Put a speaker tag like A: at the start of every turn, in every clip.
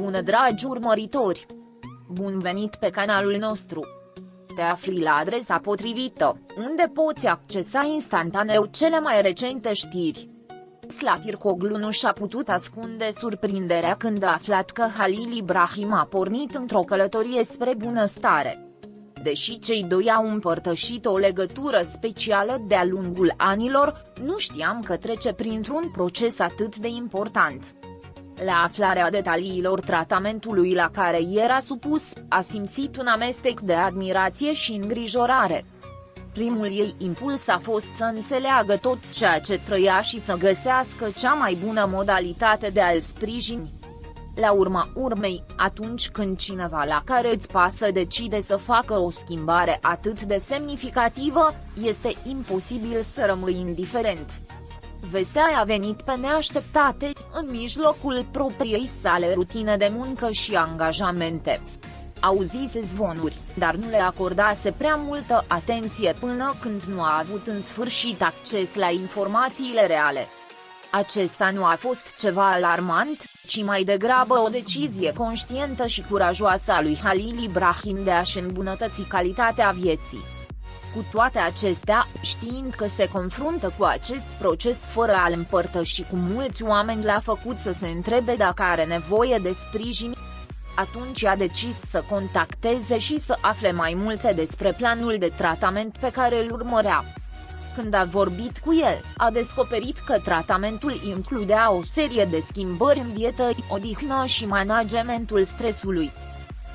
A: Bună dragi urmăritori! Bun venit pe canalul nostru! Te afli la adresa potrivită, unde poți accesa instantaneu cele mai recente știri. Zlatirkoglu nu și-a putut ascunde surprinderea când a aflat că Halil Ibrahim a pornit într-o călătorie spre bunăstare. Deși cei doi au împărtășit o legătură specială de-a lungul anilor, nu știam că trece printr-un proces atât de important. La aflarea detaliilor tratamentului la care era supus, a simțit un amestec de admirație și îngrijorare. Primul ei impuls a fost să înțeleagă tot ceea ce trăia și să găsească cea mai bună modalitate de a-l sprijini. La urma urmei, atunci când cineva la care îți pasă decide să facă o schimbare atât de semnificativă, este imposibil să rămâi indiferent. Vestea a venit pe neașteptate, în mijlocul propriei sale rutine de muncă și angajamente. Auzise zvonuri, dar nu le acordase prea multă atenție până când nu a avut în sfârșit acces la informațiile reale. Acesta nu a fost ceva alarmant, ci mai degrabă o decizie conștientă și curajoasă a lui Halil Ibrahim de a-și îmbunătăți calitatea vieții. Cu toate acestea, știind că se confruntă cu acest proces fără a-l împărtăși cu mulți oameni, l-a făcut să se întrebe dacă are nevoie de sprijin. Atunci a decis să contacteze și să afle mai multe despre planul de tratament pe care îl urmărea. Când a vorbit cu el, a descoperit că tratamentul includea o serie de schimbări în dietă, odihnă și managementul stresului.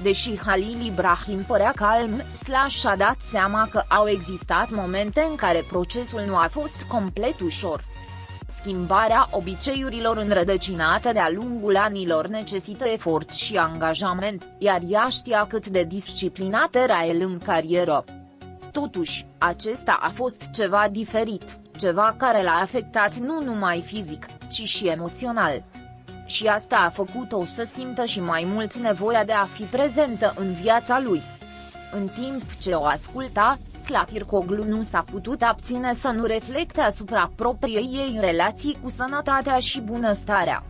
A: Deși Halil Ibrahim părea calm, și-a dat seama că au existat momente în care procesul nu a fost complet ușor. Schimbarea obiceiurilor înrădăcinate de-a lungul anilor necesită efort și angajament, iar ea știa cât de disciplinat era el în carieră. Totuși, acesta a fost ceva diferit, ceva care l-a afectat nu numai fizic, ci și emoțional. Și asta a făcut-o să simtă și mai mult nevoia de a fi prezentă în viața lui. În timp ce o asculta, Zlatirkoglu nu s-a putut abține să nu reflecte asupra propriei ei relații cu sănătatea și bunăstarea.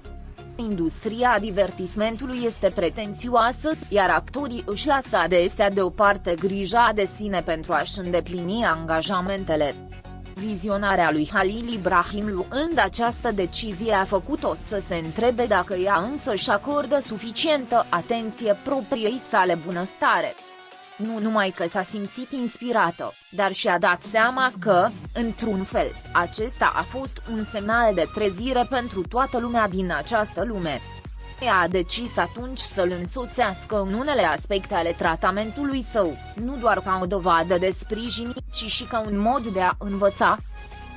A: Industria divertismentului este pretențioasă, iar actorii își lasă adesea deoparte grija de sine pentru a-și îndeplini angajamentele. Vizionarea lui Halil Ibrahim luând această decizie a făcut-o să se întrebe dacă ea însă își acordă suficientă atenție propriei sale bunăstare. Nu numai că s-a simțit inspirată, dar și-a dat seama că, într-un fel, acesta a fost un semnal de trezire pentru toată lumea din această lume. Ea a decis atunci să-l însoțească în unele aspecte ale tratamentului său, nu doar ca o dovadă de sprijin, ci și ca un mod de a învăța.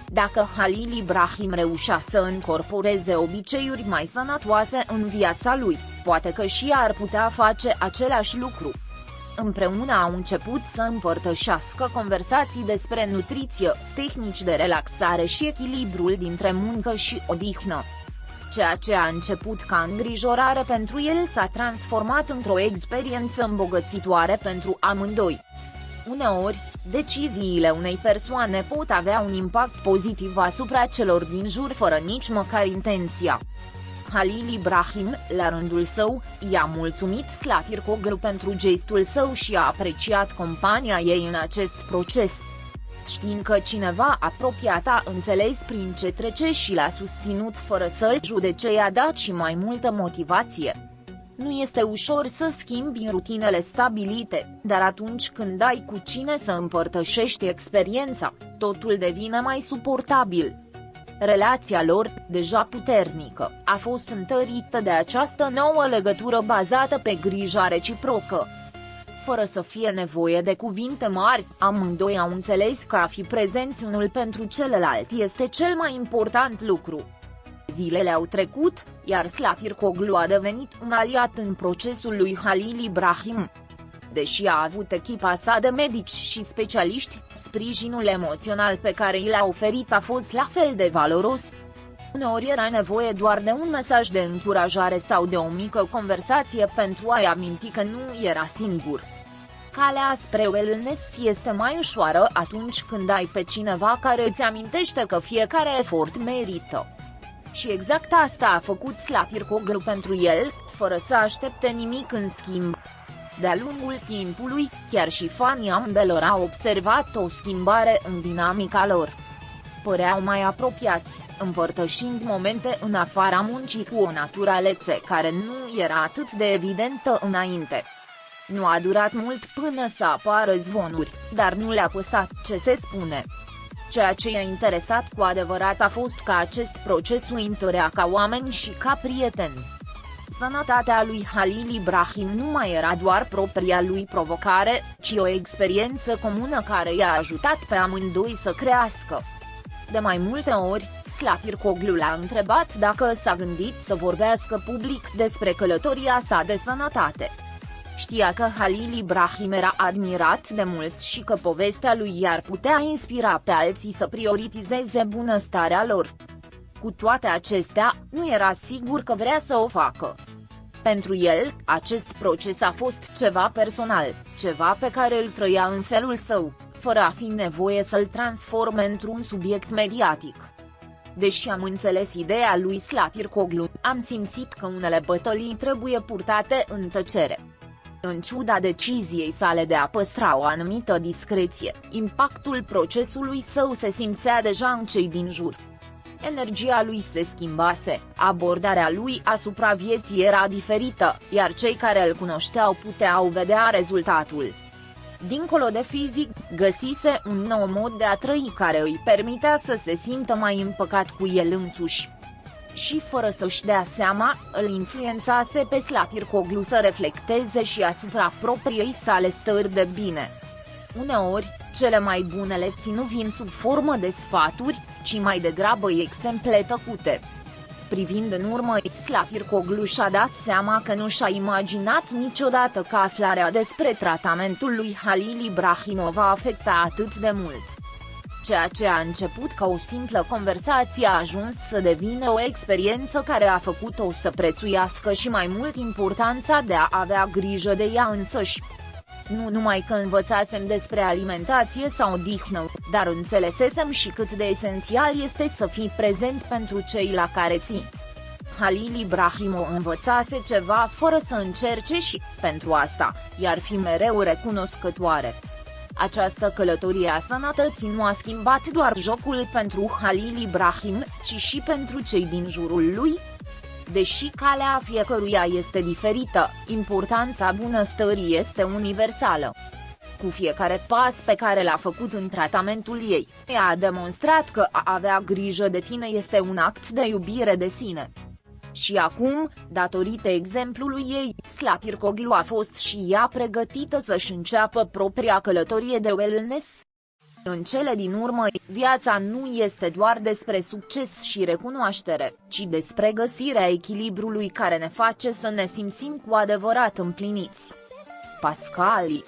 A: Dacă Halil Ibrahim reușea să încorporeze obiceiuri mai sănătoase în viața lui, poate că și ea ar putea face același lucru. Împreună au început să împărtășească conversații despre nutriție, tehnici de relaxare și echilibrul dintre muncă și odihnă. Ceea ce a început ca îngrijorare pentru el s-a transformat într-o experiență îmbogățitoare pentru amândoi. Uneori, deciziile unei persoane pot avea un impact pozitiv asupra celor din jur fără nici măcar intenția. Halil Ibrahim, la rândul său, i-a mulțumit Zlatirkoglu pentru gestul său și a apreciat compania ei în acest proces. Știind că cineva apropiat a înțeles prin ce trece și l-a susținut fără să-l judece, i-a dat și mai multă motivație. Nu este ușor să schimbi rutinele stabilite, dar atunci când ai cu cine să împărtășești experiența, totul devine mai suportabil. Relația lor, deja puternică, a fost întărită de această nouă legătură bazată pe grija reciprocă. Fără să fie nevoie de cuvinte mari, amândoi au înțeles că a fi prezenți unul pentru celălalt este cel mai important lucru. Zilele au trecut, iar Zlatirkoglu a devenit un aliat în procesul lui Halil Ibrahim. Deși a avut echipa sa de medici și specialiști, sprijinul emoțional pe care i l-a oferit a fost la fel de valoros. Uneori era nevoie doar de un mesaj de încurajare sau de o mică conversație pentru a-i aminti că nu era singur. Calea spre wellness este mai ușoară atunci când ai pe cineva care îți amintește că fiecare efort merită. Și exact asta a făcut Zlatirkoglu pentru el, fără să aștepte nimic în schimb. De-a lungul timpului, chiar și fanii ambelor au observat o schimbare în dinamica lor. Păreau mai apropiați, împărtășind momente în afara muncii cu o naturalețe care nu era atât de evidentă înainte. Nu a durat mult până să apară zvonuri, dar nu le-a păsat ce se spune. Ceea ce i-a interesat cu adevărat a fost ca acest proces îi întărea ca oameni și ca prieteni. Sănătatea lui Halil Ibrahim nu mai era doar propria lui provocare, ci o experiență comună care i-a ajutat pe amândoi să crească. De mai multe ori, Slatirkoglu l-a întrebat dacă s-a gândit să vorbească public despre călătoria sa de sănătate. Știa că Halil Ibrahim era admirat de mulți și că povestea lui i-ar putea inspira pe alții să prioritizeze bunăstarea lor. Cu toate acestea, nu era sigur că vrea să o facă. Pentru el, acest proces a fost ceva personal, ceva pe care îl trăia în felul său, fără a fi nevoie să-l transforme într-un subiect mediatic. Deși am înțeles ideea lui Slatirkoglu, am simțit că unele bătălii trebuie purtate în tăcere. În ciuda deciziei sale de a păstra o anumită discreție, impactul procesului său se simțea deja în cei din jur. Energia lui se schimbase, abordarea lui asupra vieții era diferită, iar cei care îl cunoșteau puteau vedea rezultatul. Dincolo de fizic, găsise un nou mod de a trăi care îi permitea să se simtă mai împăcat cu el însuși. Și fără să-și dea seama, îl influențase pe Slatirkoglu să reflecteze și asupra propriei sale stări de bine. Uneori, cele mai bune lecții nu vin sub formă de sfaturi, ci mai degrabă exemple tăcute. Privind în urmă, Slatirkoglu și-a dat seama că nu și-a imaginat niciodată că aflarea despre tratamentul lui Halil Ibrahim o va afecta atât de mult. Ceea ce a început ca o simplă conversație a ajuns să devină o experiență care a făcut-o să prețuiască și mai mult importanța de a avea grijă de ea însăși. Nu numai că învățasem despre alimentație sau odihnă, dar înțelesesem și cât de esențial este să fii prezent pentru cei la care ții. Halil Ibrahim o învățase ceva fără să încerce și, pentru asta, i-ar fi mereu recunoscătoare. Această călătorie a sănătății nu a schimbat doar jocul pentru Halil Ibrahim, ci și pentru cei din jurul lui. Deși calea fiecăruia este diferită, importanța bunăstării este universală. Cu fiecare pas pe care l-a făcut în tratamentul ei, ea a demonstrat că a avea grijă de tine este un act de iubire de sine. Și acum, datorită exemplului ei, Slatirkoglu a fost și ea pregătită să-și înceapă propria călătorie de wellness. În cele din urmă, viața nu este doar despre succes și recunoaștere, ci despre găsirea echilibrului care ne face să ne simțim cu adevărat împliniți. Pascali